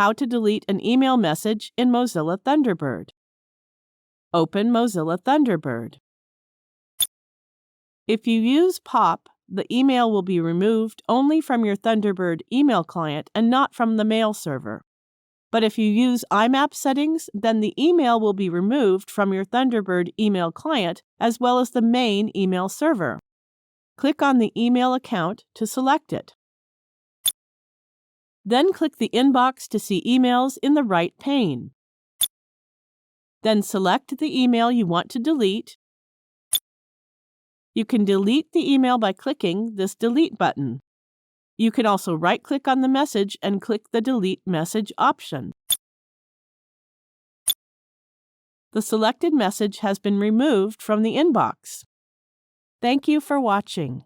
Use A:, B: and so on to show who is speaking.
A: How to delete an email message in Mozilla Thunderbird. Open Mozilla Thunderbird. If you use POP, the email will be removed only from your Thunderbird email client and not from the mail server. But if you use IMAP settings, then the email will be removed from your Thunderbird email client as well as the main email server. Click on the email account to select it. Then click the inbox to see emails in the right pane. Then select the email you want to delete. You can delete the email by clicking this Delete button. You can also right-click on the message and click the Delete Message option. The selected message has been removed from the inbox. Thank you for watching.